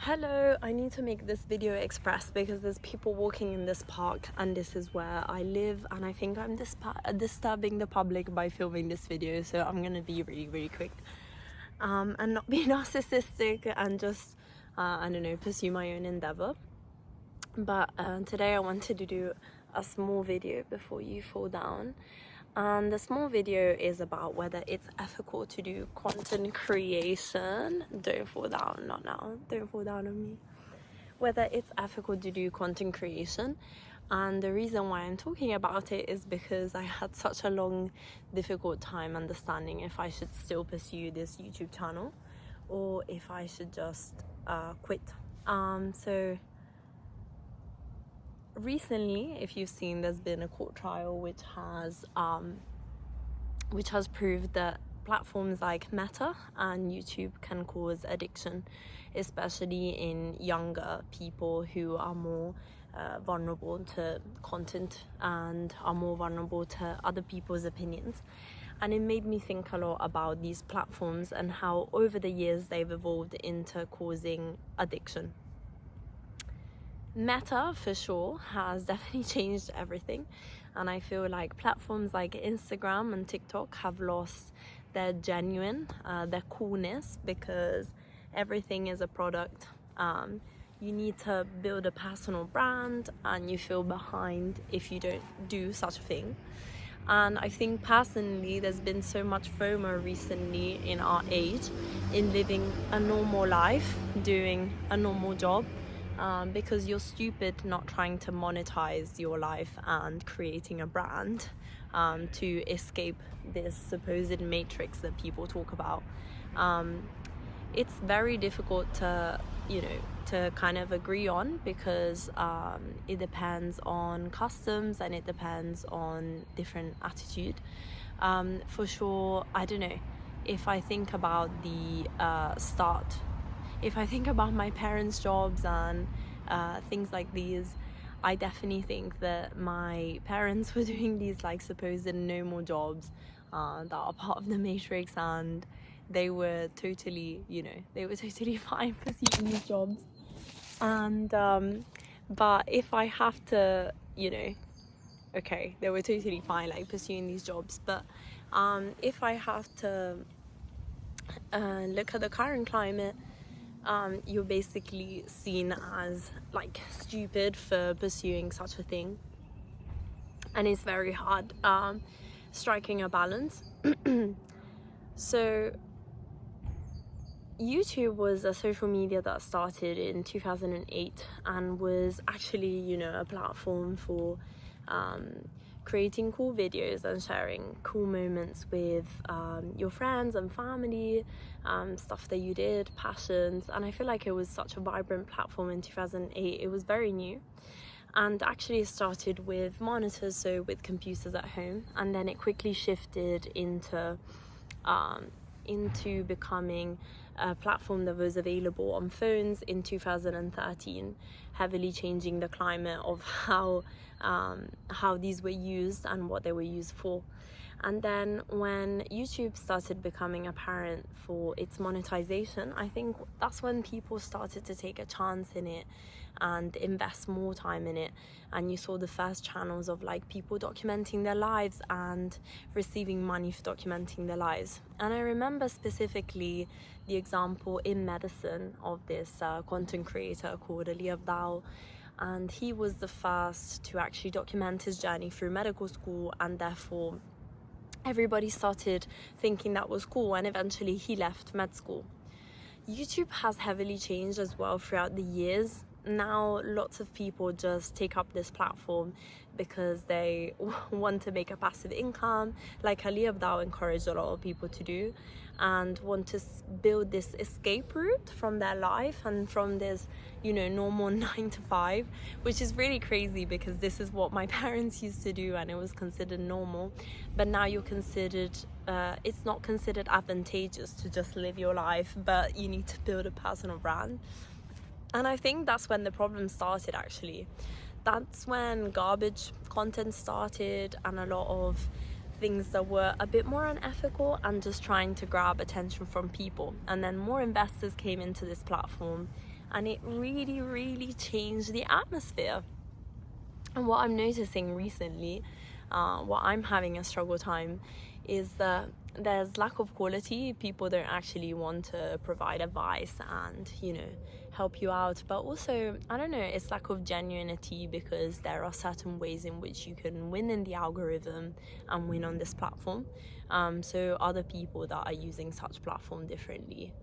Hello, I need to make this video express because there's people walking in this park and this is where I live, and I think I'm disturbing the public by filming this video, so I'm gonna be really quick and not be narcissistic and just I don't know, pursue my own endeavor. But today I wanted to do a small video before you fall down. And the small video is about whether it's ethical to do content creation. Don't fall down, not now. Don't fall down on me. Whether it's ethical to do content creation. And the reason why I'm talking about it is because I had such a long, difficult time understanding if I should still pursue this YouTube channel or if I should just quit. So recently, if you've seen, there's been a court trial which has proved that platforms like Meta and YouTube can cause addiction, especially in younger people who are more vulnerable to content and are more vulnerable to other people's opinions. And it made me think a lot about these platforms and how over the years they've evolved into causing addiction. Meta, for sure, has definitely changed everything, and I feel like platforms like Instagram and TikTok have lost their their coolness, because everything is a product. You need to build a personal brand, and you feel behind if you don't do such a thing. And I think personally there's been so much FOMO recently in our age in living a normal life, doing a normal job, because you're stupid not trying to monetize your life and creating a brand to escape this supposed matrix that people talk about. It's very difficult to kind of agree on, because it depends on customs and it depends on different attitude. For sure, I don't know, if I think about the if I think about my parents' jobs and things like these, I definitely think that my parents were doing these like supposed normal jobs that are part of the matrix, and they were totally, fine pursuing these jobs. And but if I have to, okay, they were totally fine like pursuing these jobs, but if I have to look at the current climate, you're basically seen as like stupid for pursuing such a thing, and it's very hard striking a balance. So YouTube was a social media that started in 2008 and was actually, a platform for creating cool videos and sharing cool moments with your friends and family, stuff that you did, passions. And I feel like it was such a vibrant platform in 2008. It was very new, and actually it started with monitors, so with computers at home, and then it quickly shifted into becoming a platform that was available on phones in 2013, heavily changing the climate of how these were used and what they were used for. And then when YouTube started becoming apparent for its monetization, I think that's when people started to take a chance in it and invest more time in it. And you saw the first channels of like people documenting their lives and receiving money for documenting their lives. And I remember specifically the example in medicine of this content creator called Ali Abdal. And he was the first to actually document his journey through medical school, and therefore everybody started thinking that was cool, and eventually he left med school. YouTube has heavily changed as well throughout the years. Now lots of people just take up this platform because they want to make a passive income, like Ali Abdal encouraged a lot of people to do, and want to build this escape route from their life and from this, normal 9 to 5, which is really crazy because this is what my parents used to do and it was considered normal. But now you're considered, it's not considered advantageous to just live your life, but you need to build a personal brand. And I think that's when the problem started, actually. That's when garbage content started, and a lot of things that were a bit more unethical and just trying to grab attention from people. And then more investors came into this platform, and it really, really changed the atmosphere. And what I'm noticing recently, what I'm having a struggle time, is that there's lack of quality. People don't actually want to provide advice and, help you out. But also, I don't know, it's lack of genuinity, because there are certain ways in which you can win in the algorithm and win on this platform. So other people that are using such platform differently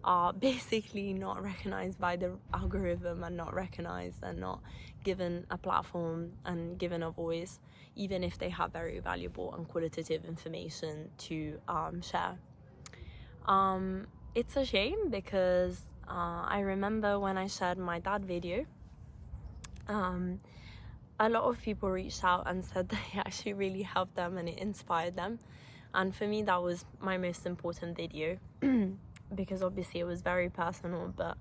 are basically not recognized by the algorithm, and not recognized and not given a platform and given a voice, even if they have very valuable and qualitative information to share. It's a shame, because I remember when I shared my dad video, a lot of people reached out and said that it actually really helped them and it inspired them. And for me, that was my most important video because obviously it was very personal, but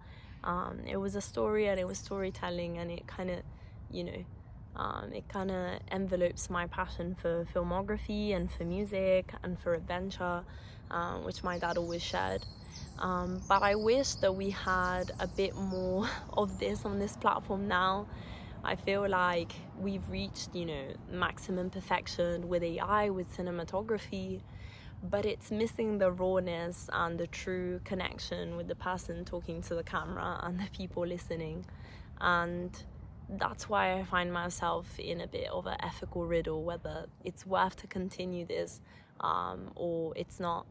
it was a story and it was storytelling, and it kind of, it kind of envelopes my passion for filmography and for music and for adventure, which my dad always shared. But I wish that we had a bit more of this on this platform now. I feel like we've reached, maximum perfection with AI, with cinematography, but it's missing the rawness and the true connection with the person talking to the camera and the people listening. And that's why I find myself in a bit of an ethical riddle, whether it's worth to continue this or it's not.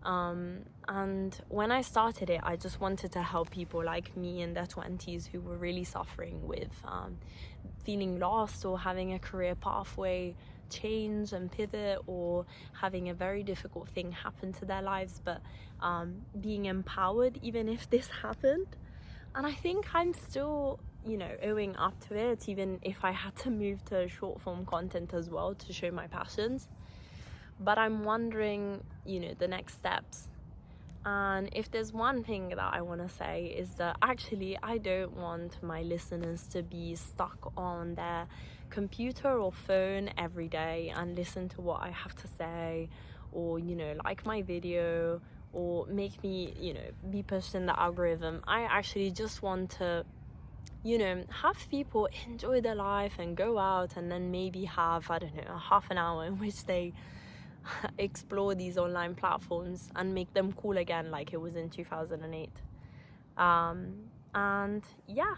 And when I started it, I just wanted to help people like me in their 20s who were really suffering with feeling lost, or having a career pathway change and pivot, or having a very difficult thing happen to their lives, but being empowered even if this happened. And I think I'm still, owing up to it, even if I had to move to short form content as well to show my passions. But I'm wondering, the next steps. And if there's one thing that I want to say, is that actually I don't want my listeners to be stuck on their computer or phone every day and listen to what I have to say, or, like my video, or make me, be pushed in the algorithm. I actually just want to, have people enjoy their life and go out and then maybe have, I don't know, a half an hour in which they explore these online platforms and make them cool again, like it was in 2008. And yeah,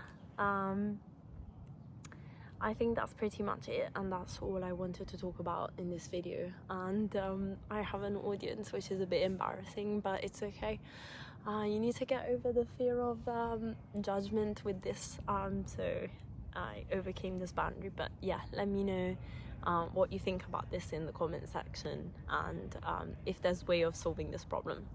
I think that's pretty much it, and that's all I wanted to talk about in this video. And I have an audience, which is a bit embarrassing, but it's okay. You need to get over the fear of judgment with this, so I overcame this boundary. But yeah, let me know what you think about this in the comment section, and if there's a way of solving this problem.